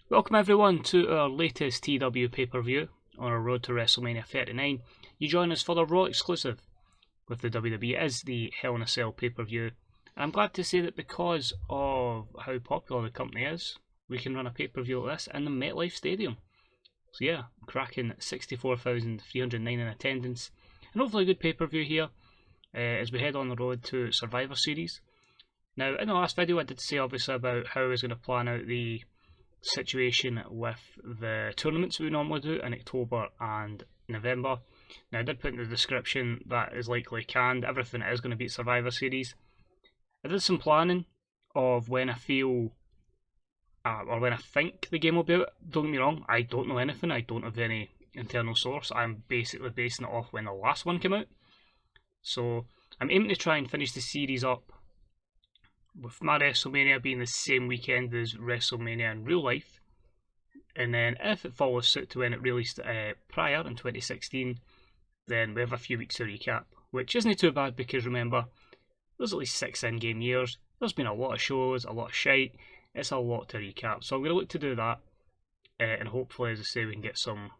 Welcome everyone to our latest TW pay-per-view on our road to WrestleMania 39. You join us for the Raw exclusive with the WWE as the Hell in a Cell pay-per-view. And I'm glad to say that because of how popular the company is, we can run a pay-per-view like this in the MetLife Stadium. So yeah, cracking 64,309 in attendance. And hopefully a good pay-per-view here as we head on the road to Survivor Series. Now, in the last video I did say obviously about how I was going to plan out the situation with the tournaments we normally do in October and November. Now I did put in the description that is likely canned, everything is going to be Survivor Series. I did some planning of when I feel or when I think the game will be out. Don't get me wrong, I don't know anything, I don't have any internal source, I'm basically basing it off when the last one came out. So I'm aiming to try and finish the series up with my WrestleMania being the same weekend as WrestleMania in real life, and then if it follows suit to when it released prior in 2016, then we have a few weeks to recap, which isn't too bad because remember, there's at least 6 in-game years, there's been a lot of shows, a lot of shite, it's a lot to recap, so I'm going to look to do that, and hopefully, as I say, we can get some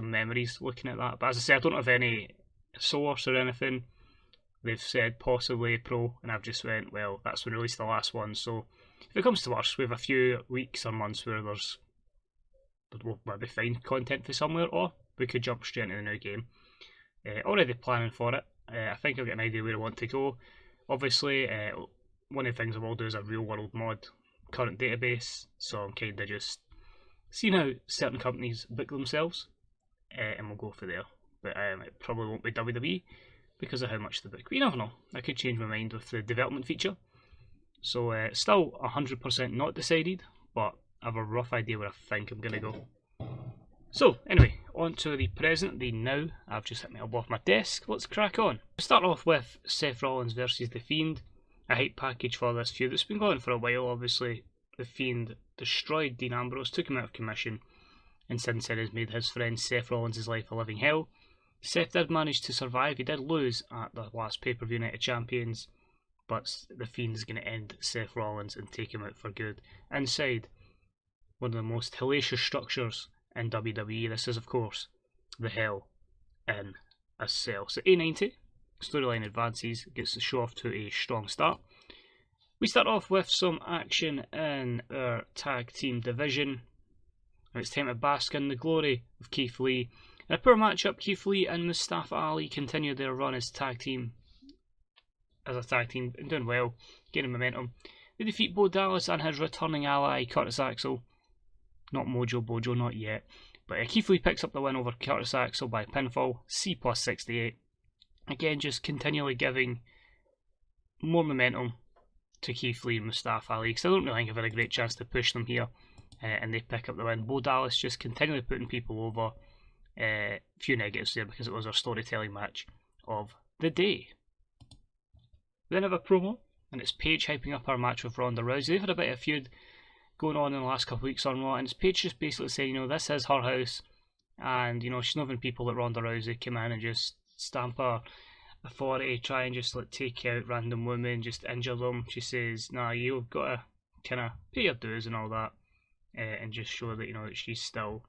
memories looking at that. But as I say, I don't have any source or anything. They've said possibly April, and I've just went, well, that's when we released the last one, so if it comes to worse, we have a few weeks or months where we'll maybe find content for somewhere, or we could jump straight into the new game. Already planning for it. I think I've got an idea where I want to go. Obviously, one of the things I will do is a real world mod current database, so I'm kind of just seeing how certain companies book themselves, and we'll go for there. But it probably won't be WWE, because of how much they book. But you never know, I could change my mind with the development feature. So still 100% not decided, but I have a rough idea where I think I'm going to go. So anyway, on to the present, the now. I've just hit my elbow off my desk, let's crack on. We'll start off with Seth Rollins versus The Fiend, a hype package for this feud that's been going for a while. Obviously, The Fiend destroyed Dean Ambrose, took him out of commission, and since then has made his friend Seth Rollins' life a living hell. Seth did manage to survive, he did lose at the last pay-per-view Night of Champions, but The Fiend is going to end Seth Rollins and take him out for good. Inside one of the most hellacious structures in WWE, this is of course the Hell in a Cell. So A90, storyline advances, gets the show off to a strong start. We start off with some action in our tag team division, and it's time to bask in the glory of Keith Lee. In a poor matchup, Keith Lee and Mustafa Ali continue their run as a tag team, and doing well, gaining momentum. They defeat Bo Dallas and his returning ally Curtis Axel. Not Mojo Bojo, not yet. But Keith Lee picks up the win over Curtis Axel by pinfall, C+68. Again, just continually giving more momentum to Keith Lee and Mustafa Ali, because I don't really think I've had a great chance to push them here, and they pick up the win. Bo Dallas just continually putting people over. Few negatives there because it was our storytelling match of the day. We then have a promo, and it's Paige hyping up our match with Ronda Rousey. They've had a bit of a feud going on in the last couple of weeks on Raw, and it's Paige just basically saying, this is her house, and she's not having people like Ronda Rousey come in and just stamp her authority, try and just take out random women, just injure them. She says, nah, you've got to kind of pay your dues and all that, and just show that that she's still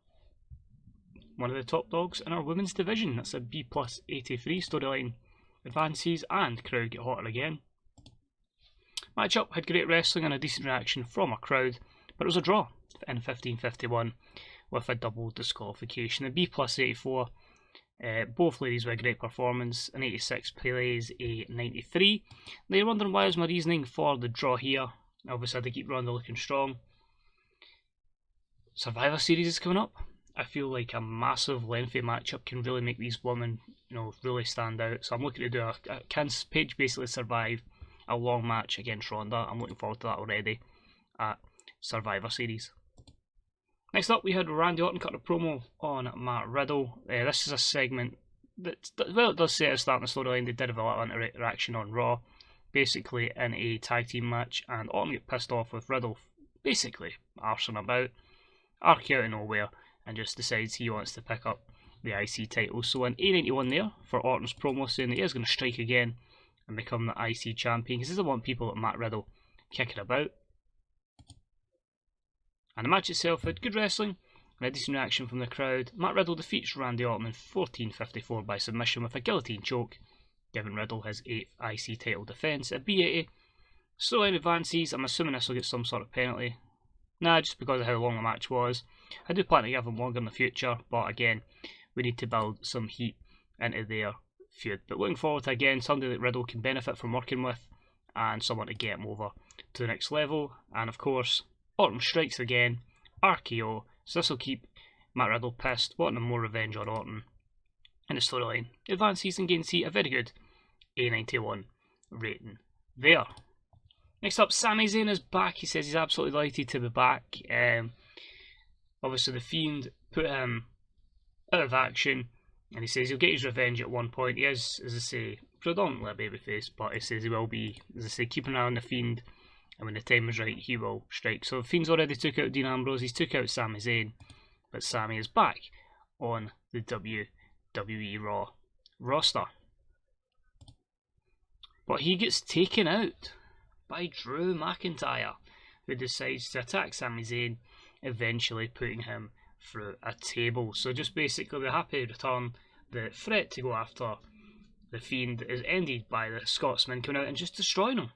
one of the top dogs in our women's division. That's a B+83 storyline advances, and crowd get hotter again. Matchup had great wrestling and a decent reaction from a crowd, but it was a draw in 15:51 with a double disqualification. A B+84. Both ladies with a great performance. An 86 plays a 93. Now you're wondering why is my reasoning for the draw here. Obviously I had to keep Ronda looking strong. Survivor Series is coming up. I feel like a massive lengthy matchup can really make these women, really stand out. So I'm looking to do can Paige basically survive a long match against Ronda? I'm looking forward to that already at Survivor Series. Next up, we had Randy Orton cut a promo on Matt Riddle. This is a segment that, well, it does say it's starting the storyline. They did have a lot of interaction on Raw, basically in a tag team match, and Orton get pissed off with Riddle, basically arsing about, arc out of nowhere, and just decides he wants to pick up the IC title. So an A91 there for Orton's promo saying that he is going to strike again and become the IC champion, because he doesn't want people like Matt Riddle kicking about. And the match itself had good wrestling and a decent reaction from the crowd. Matt Riddle defeats Randy Orton in 14:54 by submission with a guillotine choke, giving Riddle his 8th IC title defence at B80. Storyline advances. I'm assuming this will get some sort of penalty. Nah, just because of how long the match was. I do plan to give them longer in the future, but again, we need to build some heat into their feud. But looking forward to, again, somebody that Riddle can benefit from working with, and someone to get him over to the next level. And of course, Orton strikes again, RKO, so this will keep Matt Riddle pissed, wanting more revenge on Orton. And the storyline advances and gains heat, a very good A91 rating there. Next up, Sami Zayn is back. He says he's absolutely delighted to be back. Obviously, the Fiend put him out of action, and he says he'll get his revenge at one point. He is, as I say, predominantly a babyface, but he says he will be, as I say, keeping an eye on the Fiend, and when the time is right, he will strike. So the Fiend's already took out Dean Ambrose, he's took out Sami Zayn, but Sami is back on the WWE Raw roster. But he gets taken out by Drew McIntyre, who decides to attack Sami Zayn, eventually putting him through a table. So just basically the happy return, the threat to go after the Fiend is ended by the Scotsman coming out and just destroying him.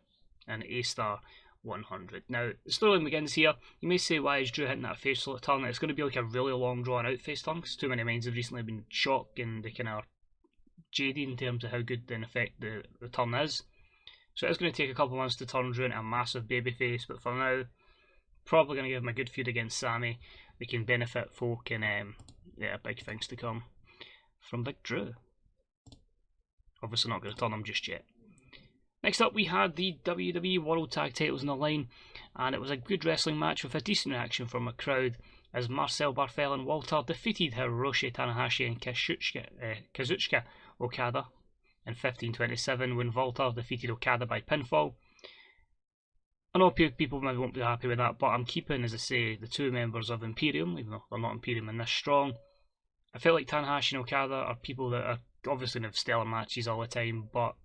And A-star 100. Now, the storyline begins here. You may say, why is Drew hitting that facial turn? It's going to be like a really long drawn out face turn, because too many minds have recently been shocked and they kind of jaded in terms of how good in effect the turn is. So it's going to take a couple of months to turn Drew into a massive babyface, but for now, probably going to give him a good feud against Sami. They can benefit folk, and yeah, big things to come from Big Drew. Obviously not going to turn him just yet. Next up, we had the WWE World Tag Titles on the line, and it was a good wrestling match with a decent reaction from a crowd as Marcel Barthel and Walter defeated Hiroshi Tanahashi and Kazuchika Okada in 15:27 when Walter defeated Okada by pinfall. I know people maybe won't be happy with that, but I'm keeping, as I say, the two members of Imperium, even though they're not Imperium and this strong. I feel like Tanahashi and Okada are people that are obviously going to have stellar matches all the time, but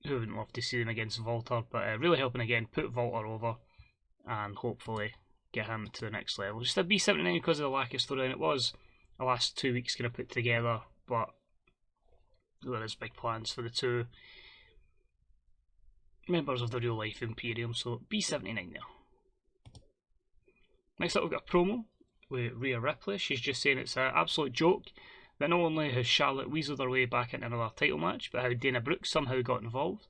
who wouldn't love to see them against Walter? But really helping again put Walter over and hopefully get him to the next level. Just a B79 because of the lack of storyline. It was the last 2 weeks kind of put together, but there is big plans for the two members of the real life Imperium, so B79 there. Next up we've got a promo with Rhea Ripley. She's just saying it's an absolute joke that not only has Charlotte weaseled her way back into another title match, but how Dana Brooke somehow got involved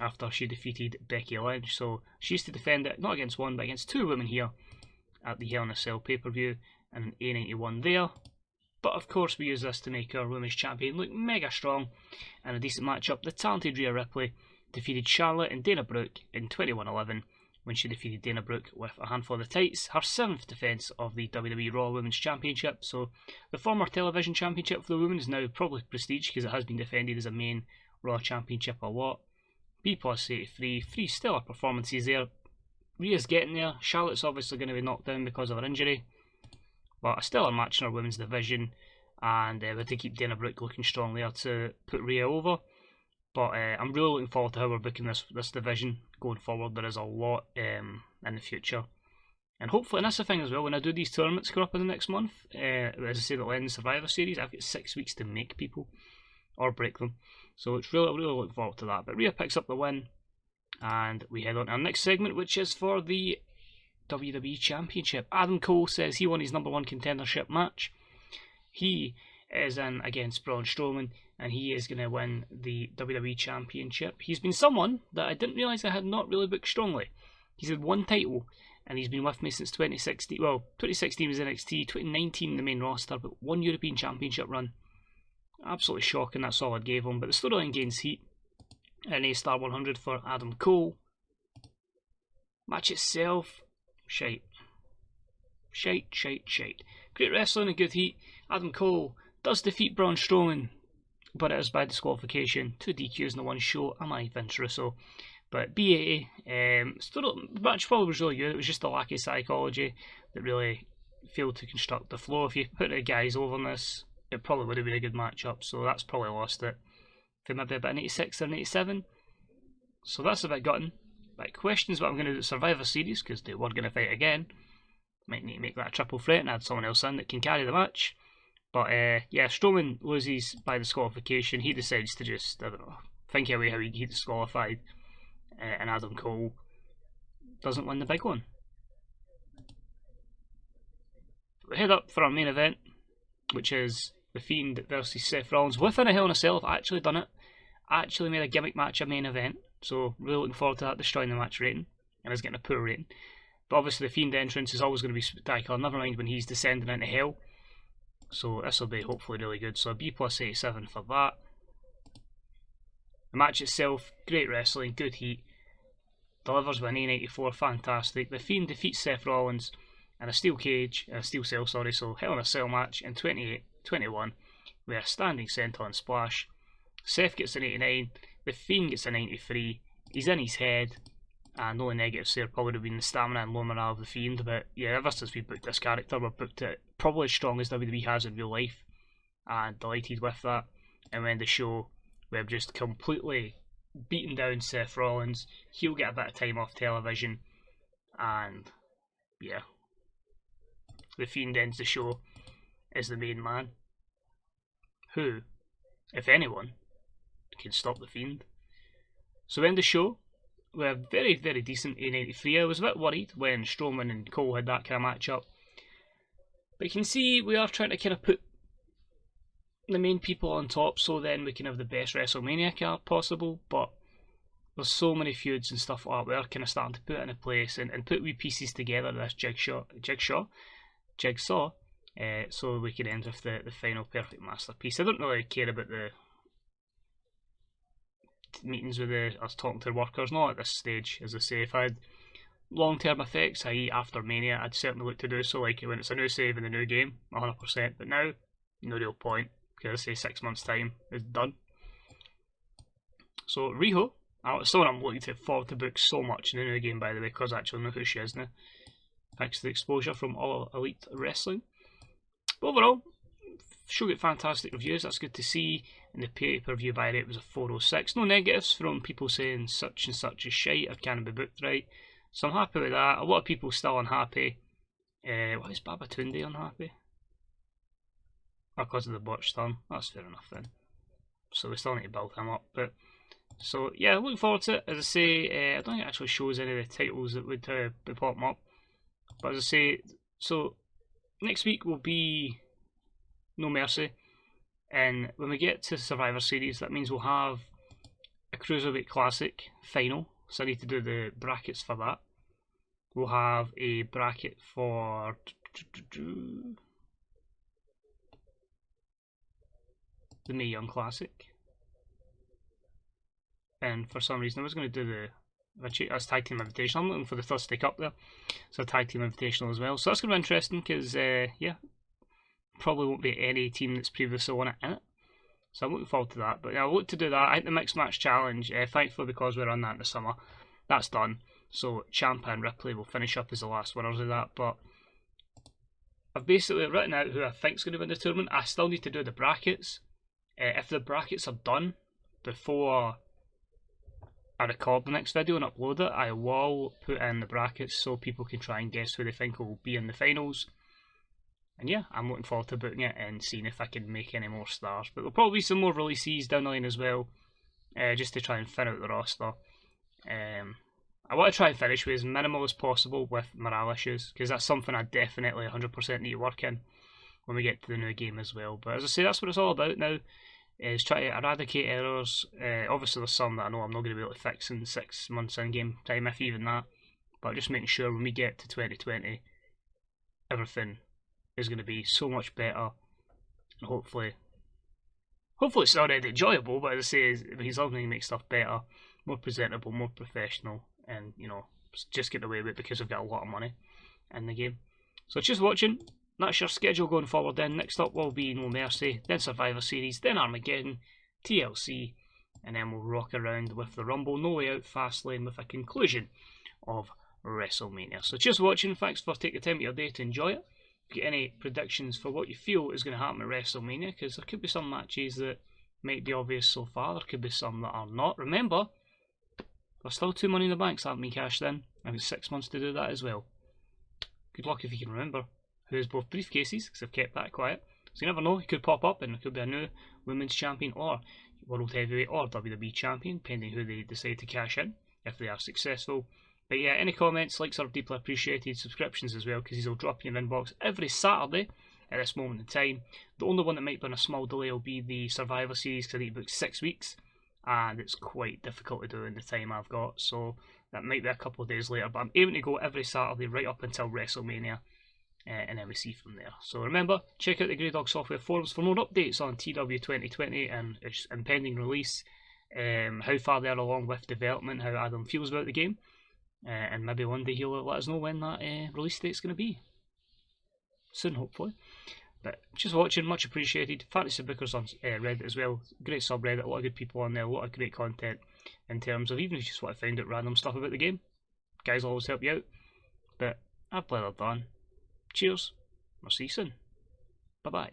after she defeated Becky Lynch. So she used to defend it not against one but against two women here at the Hell in a Cell pay-per-view, and an A91 there. But of course we use this to make our women's champion look mega strong, and a decent matchup. The talented Rhea Ripley defeated Charlotte and Dana Brooke in 21:11 when she defeated Dana Brooke with a handful of the tights, her 7th defence of the WWE Raw Women's Championship. So the former television championship for the women is now probably prestige because it has been defended as a main Raw Championship a lot. B+83, 3 stellar performances there. Rhea's getting there. Charlotte's obviously going to be knocked down because of her injury, but a stellar match in our women's division, and we had to keep Dana Brooke looking strong there to put Rhea over. But I'm really looking forward to how we're booking this division going forward. There is a lot in the future. And hopefully, and that's the thing as well, when I do these tournaments coming up in the next month, as I say, the Legends Survivor Series, I've got 6 weeks to make people or break them. So it's really looking forward to that. But Rhea picks up the win, and we head on to our next segment, which is for the WWE Championship. Adam Cole says he won his #1 contendership match. He is in against Braun Strowman, and he is going to win the WWE Championship. He's been someone that I didn't realise I had not really booked strongly. He's had one title, and he's been with me since 2016. Well, 2016 was NXT, 2019 the main roster, but one European Championship run. Absolutely shocking, that's all I gave him. But the storyline gains heat. An A-star 100 for Adam Cole. Match itself, shite. Shite. Great wrestling and good heat. Adam Cole does defeat Braun Strowman, but it is by disqualification. 2 DQs in the one show. Am I Vince Russo? But B80, the match probably was really good. It was just the lack of psychology that really failed to construct the flow. If you put the guys over on this, it probably would have been a good matchup. So that's probably lost it for maybe about an 86 or an 87. So that's a bit gutting. But questions what I'm going to do at Survivor Series, because they were going to fight again. Might need to make that a triple threat and add someone else in that can carry the match. But yeah, Strowman loses by disqualification. He decides to just, I don't know, think away how he gets disqualified. And Adam Cole doesn't win the big one. We head up for our main event, which is The Fiend versus Seth Rollins within a Hell in a Cell. I've actually done it. Actually made a gimmick match a main event. So really looking forward to that, destroying the match rating. And is getting a poor rating. But obviously the Fiend entrance is always going to be spectacular. Never mind when he's descending into hell. So this will be hopefully really good. So a B plus 87 for that. The match itself, great wrestling, good heat. Delivers with an A94, fantastic. The Fiend defeats Seth Rollins in a steel cell, so Hell in a Cell match in 28-21 with a standing senton splash. Seth gets an 89, the Fiend gets a 93. He's in his head, and the only negatives there probably would have been the stamina and low morale of the Fiend. But yeah, ever since we booked this character, we've booked it probably as strong as WWE has in real life, and delighted with that. And when the show, we've just completely beaten down Seth Rollins. He'll get a bit of time off television, and yeah, the Fiend ends the show as the main man, who, if anyone, can stop the Fiend. So we end the show with a very, very decent A93. I was a bit worried when Strowman and Cole had that kind of match up, but you can see we are trying to kind of put the main people on top, so then we can have the best WrestleMania card possible. But there's so many feuds and stuff like that. We're kind of starting to put it into place and put wee pieces together, this jigsaw, so we can end with the final perfect masterpiece. I don't really care about the meetings with us talking to the workers, not at this stage. As I say, if I had long-term effects, i.e. after Mania, I'd certainly look to do so, like when it's a new save in the new game, 100%. But now, no real point, because I say 6 months time is done. So Riho, someone I'm looking forward to book so much in the new game, by the way, because I actually know who she is now, thanks to the exposure from All Elite Wrestling. But overall, show get fantastic reviews, that's good to see. And the pay-per-view buy rate was a 406. No negatives from people saying such and such is shite or can't be booked right. So I'm happy with that. A lot of people still unhappy. Why is Babatunde unhappy? Because of the botched turn. That's fair enough then. So we still need to build him up. But so yeah, looking forward to it. As I say, I don't think it actually shows any of the titles that would be popping up. But as I say, so next week will be No Mercy. And when we get to Survivor Series, that means we'll have a Cruiserweight Classic final. So I need to do the brackets for that. We'll have a bracket for the Mae Young Classic. And for some reason I was going to do that's Tag Team Invitational. I'm looking for the Thursday Cup there. So Tag Team Invitational as well. So that's going to be interesting because, yeah, probably won't be any team that's previously won it in it. So I'm looking forward to that. But yeah, I'll look to do that. I think the Mixed Match Challenge, thankfully because we're on that in the summer, that's done. So Ciampa and Ripley will finish up as the last winners of that. But I've basically written out who I think is going to win the tournament. I still need to do the brackets. If the brackets are done before I record the next video and upload it, I will put in the brackets so people can try and guess who they think will be in the finals. And yeah, I'm looking forward to booking it and seeing if I can make any more stars. But there'll probably be some more releases down the line as well, just to try and thin out the roster. I want to try and finish with as minimal as possible with helacious, because that's something I definitely 100% need to work in when we get to the new game as well. But as I say, that's what it's all about now, is try to eradicate errors. Obviously there's some that I know I'm not going to be able to fix in 6 months in game time, if even that. But just making sure when we get to 2020, everything is going to be so much better, and hopefully it's already enjoyable, but as I say, he's all going to make stuff better, more presentable, more professional, and you know, just get away with it because we've got a lot of money in the game. So just watching, that's your schedule going forward then. Next up will be No Mercy, then Survivor Series, then Armageddon, TLC, and then we'll rock around with the Rumble, No Way Out, Fastlane, with a conclusion of WrestleMania. So just watching, thanks for taking the time of your day to enjoy it. Get any predictions for what you feel is going to happen at WrestleMania, because there could be some matches that might be obvious so far, there could be some that are not. Remember, there's still 2 Money in the Banks that haven't been cashed in. I've got 6 months to do that as well. Good luck if you can remember who has both briefcases, because I've kept that quiet. So you never know, he could pop up and it could be a new women's champion or world heavyweight or WWE champion, depending who they decide to cash in, if they are successful. But yeah, any comments, likes are deeply appreciated, subscriptions as well, because these will drop in your inbox every Saturday at this moment in time. The only one that might be on a small delay will be the Survivor Series, because I need about 6 weeks, and it's quite difficult to do in the time I've got, so that might be a couple of days later, but I'm aiming to go every Saturday right up until WrestleMania, and then we see from there. So remember, check out the Grey Dog Software forums for more updates on TEW2020 and its impending release, how far they're along with development, how Adam feels about the game, and maybe one day he'll let us know when that release date's going to be. Soon, hopefully. But just watching, much appreciated. Fantasy Bookers on Reddit as well. Great subreddit, a lot of good people on there, a lot of great content in terms of even if you just want to find out random stuff about the game. Guys will always help you out. But I've played it done. Cheers. I'll see you soon. Bye bye.